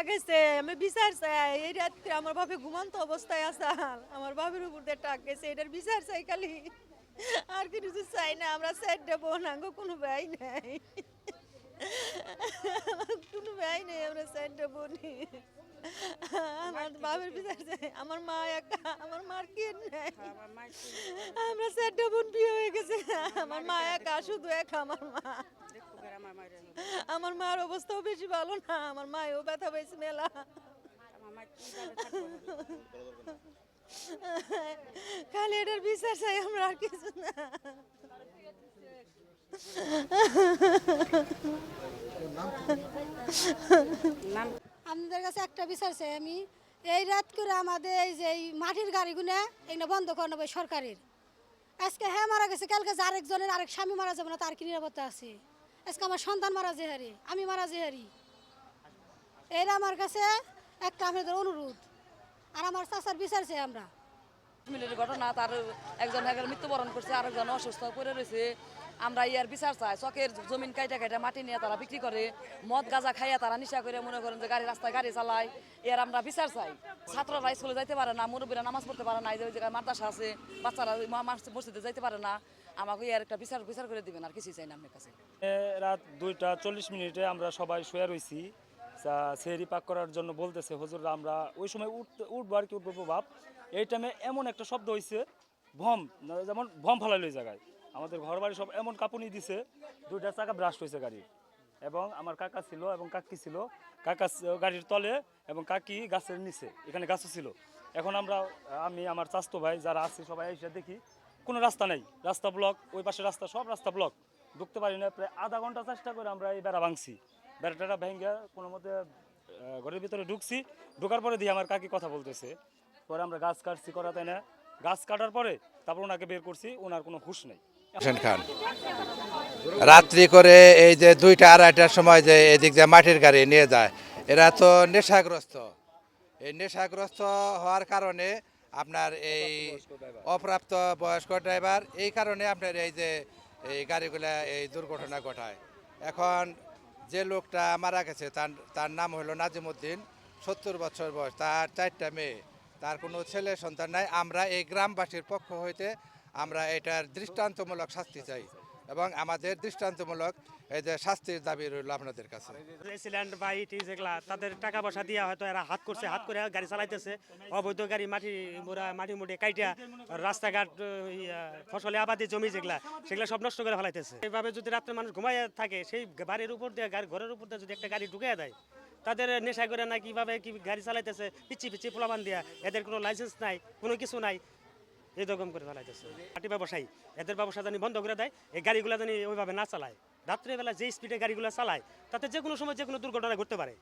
গেছে, আমি বিচার চাই। এই রাত্রে আমার বাপে ঘুমন্ত অবস্থায় আছে, আমার বাপের উপর দিয়ে টাক গেছে, এটার বিচার চাই খালি। আর কিছু চাই না। আমরা চারটা বোন, আঙ্গো কোনো ভাই নাই, কোনো ভাই নেই, আমরা চারটা বোনই। আমার বাপের বিচার চাই। আমার মা একা, আমার মার কে নাই। আমরা চারটা বোন বিয়ে হয়ে গেছে, আমার মা একা, শুধু একা আমার মা। আমার মার অবস্থাও বেশি ভালো না, আমার মায়েও ব্যথা পেয়েছে মেলা। খালি এটার বিচার চাই আমরা, আর কিছু না। আমাদের কাছে একটা বিচার চাই আমি। এই রাত করে আমাদের এই যে এই মাটির গাড়িগুলো এগুলো বন্ধ করে নেবে সরকারের। আজকে হ্যাঁ মারা গেছে, কালকে যে আরেকজনের আরেক স্বামী মারা যাবে না, তার কি নিরাপত্তা আছে? আজকে আমার সন্তান মারা যে হারি, আমি মারা যে হারি। এরা আমার কাছে একটা আমাদের অনুরোধ, আর আমার চাচার বিচার চাই আমরা। মিলের ঘটনা, তার একজন মৃত্যুবরণ করছে, আরেকজন অসুস্থ করে রয়েছে। আমরা ইয়ার বিচার চাই। চকের জমিন কাইটা কাইটা মাটি নিয়ে তারা বিক্রি করে, মদ গাঁজা খাইয়া তারা নিশা করে মনে করেন যে রাস্তায় গাড়ি চালায়। এর আমরা বিচার চাই। ছাত্ররা স্কুলে যাইতে পারে না, মুরব্বীরা নামাজ পড়তে পারে না, এই যে জায়গায় মাদ্রাসা আছে, বাচ্চারা মসজিদে যাইতে পারে না। আমাকে এর একটা বিচার করে দিবেন, আর কিছুই চাই না আপনার কাছে। রাত 2:40 আমরা সবাই শুয়ে রয়েছি, সেহরি পাক করার জন্য বলতেছে হুজুররা। আমরা ওই সময় উঠবো আর কি, উঠবো প্রভাব। এই টাইমে এমন একটা শব্দ হয়েছে, যেমন ভম ফালাইল ওই জায়গায়। আমাদের ঘর বাড়ি সব এমন কাঁপুনি দিছে, 2টা চাকা ব্রাস্ট হয়েছে গাড়ির। এবং আমার কাকা ছিল এবং কাকি ছিল, কাকা গাড়ির তলে এবং কাকি গাছের নিচে, এখানে গাছও ছিল। এখন আমি আমার চাচতো ভাই যারা আছি সবাই এসে দেখি কোনো রাস্তা নেই, রাস্তা ব্লক, ওই পাশে রাস্তা, সব রাস্তা ব্লক, ঢুকতে পারি না। প্রায় আধা ঘন্টা চেষ্টা করে আমরা এই বেড়া ভাঙছি, বেড়াটা ভেঙে কোনো মতে ঘরের ভিতরে ঢুকছি। ঢোকার পরে দিয়ে আমার কাকি কথা বলতেছে, পরে আমরা গাছ কাটছি, করা তাই না, গাছ কাটার পরে তারপর ওনাকে বের করছি, ওনার কোনো হুঁশ নেই। খান রাত্রি করে এই যে 2টা-2:30টার সময় যে এদিক যে মাটির গাড়ি নিয়ে যায়, এরা তো নেশাগ্রস্ত। এই নেশাগ্রস্ত হওয়ার কারণে আপনার এই অপ্রাপ্ত বয়স্ক ড্রাইভার, এই কারণে আপনার এই যে এই গাড়িগুলা এই দুর্ঘটনা ঘটায়। এখন যে লোকটা মারা গেছে তার নাম হলো নাজিমউদ্দিন, 70 বছর বয়স, তার 4টা মেয়ে, তার কোনো ছেলে সন্তান নাই। আমরা এই গ্রামবাসীর পক্ষ হইতে আমরা এটার দৃষ্টান্তমূলক শাস্তি চাই, এবং আমাদের দৃষ্টান্তমূলক এই যে শাস্তির দাবি রইল আপনাদের কাছে। এক্সিডেন্ট বা ইটি যেগুলা তাদের টাকা পয়সা দিয়ে হয়তো এরা হাত করে গাড়ি চালাইতেছে, অবৈধ গাড়ি মাটি মুড়ে কাইটা রাস্তাঘাট, ফসলে আবাদি জমি সেগুলা সব নষ্ট করে ফেলাইতেছে। এইভাবে যদি রাত্রে মানুষ ঘুমাইয়া থাকে, সেই বাড়ির উপর দিয়ে ঘরের উপর দিয়ে যদি একটা গাড়ি ঢুকিয়ে দেয়, তাদের নেশা করে না কিভাবে কি গাড়ি চালাইতেছে, পিচ্ছি পোলাবান দিয়া, এদের কোনো লাইসেন্স নাই, কোনো কিছু নাই, এরকম করে ফেলাইতেছে। মাটি ব্যবসায়ী, এদের ব্যবসা জানি বন্ধ করে দেয়, এই গাড়িগুলো জানি ওইভাবে না চালায়। রাত্রেবেলা যে স্পিডে গাড়িগুলো চালায়, তাতে যে কোনো সময় যে কোনো দুর্ঘটনা ঘটতে পারে।